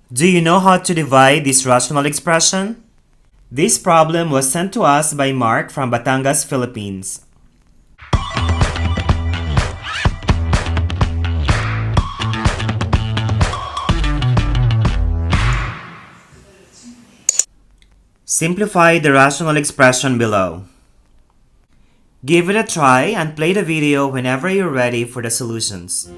Do you know how to divide this rational expression? This problem was sent to us by Mark from Batangas, Philippines. Simplify the rational expression below. Give it a try and play the video whenever you're ready for the solutions.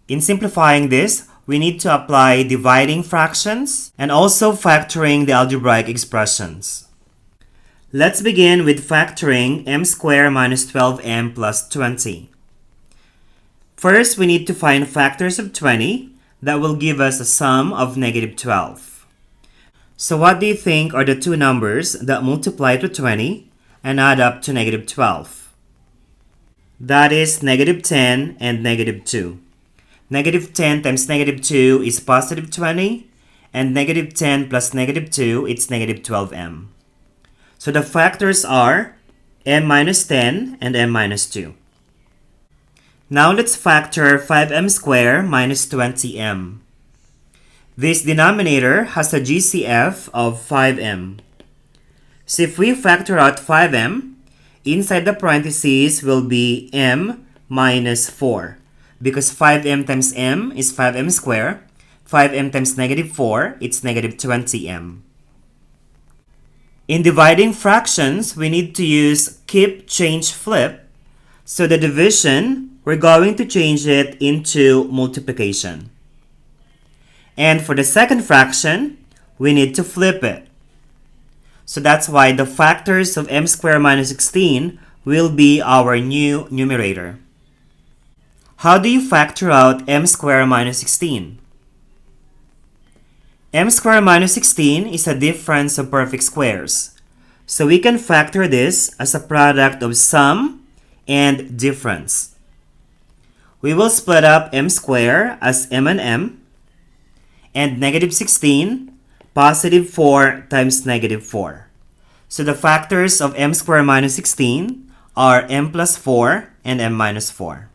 In simplifying this, we need to apply dividing fractions and also factoring the algebraic expressions. Let's begin with factoring m squared minus 12m plus 20. First, we need to find factors of 20 that will give us a sum of negative 12. So what do you think are the two numbers that multiply to 20 and add up to negative 12? That is negative 10 and negative 2. Negative 10 times negative 2 is positive 20, and negative 10 plus negative 2 is negative 12m. So the factors are m minus 10 and m minus 2. Now let's factor 5m squared minus 20m. This denominator has a GCF of 5m. So if we factor out 5m, inside the parentheses will be m minus 4. Because 5m times m is 5m squared, 5m times negative 4, it's negative 20m. In dividing fractions, we need to use keep, change, flip. So the division, we're going to change it into multiplication. And for the second fraction, we need to flip it. So that's why the factors of m squared minus 16 will be our new numerator. How do you factor out m squared minus 16? M squared minus 16 is a difference of perfect squares. So we can factor this as a product of sum and difference. We will split up m squared as m and negative 16, positive 4 times negative 4. So the factors of m squared minus 16 are m plus 4 and m minus 4.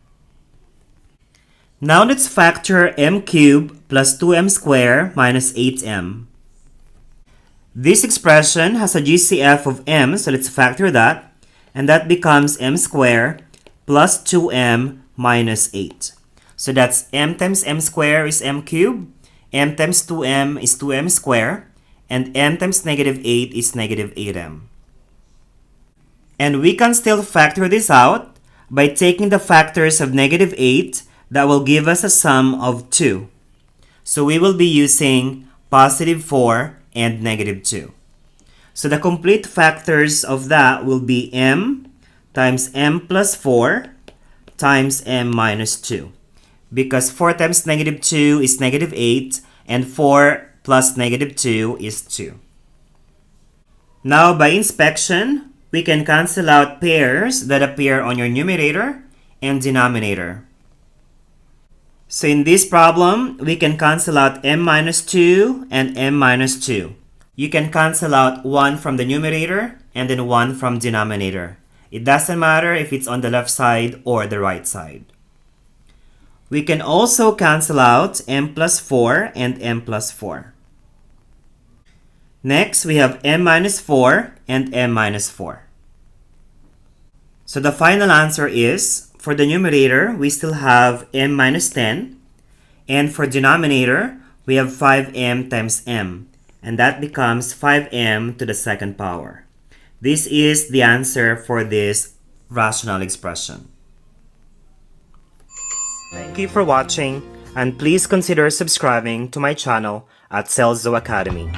Now let's factor m cubed plus 2m squared minus 8m. This expression has a GCF of m, so let's factor that. And that becomes m squared plus 2m minus 8. So that's m times m squared is m cubed, m times 2m is 2m squared, and m times negative 8 is negative 8m. And we can still factor this out by taking the factors of negative 8 that will give us a sum of 2. So we will be using positive 4 and negative 2. So the complete factors of that will be m times m plus 4 times m minus 2. Because 4 times negative 2 is negative 8 and 4 plus negative 2 is 2. Now by inspection, we can cancel out pairs that appear on your numerator and denominator. So in this problem, we can cancel out m minus 2 and m minus 2. You can cancel out 1 from the numerator and then 1 from denominator. It doesn't matter if it's on the left side or the right side. We can also cancel out m plus 4 and m plus 4. Next, we have m minus 4 and m minus 4. So the final answer is, for the numerator, we still have m minus 10. And for denominator, we have 5m times m. And that becomes 5m to the second power. This is the answer for this rational expression. Thank you for watching, and please consider subscribing to my channel at Celzo Academy.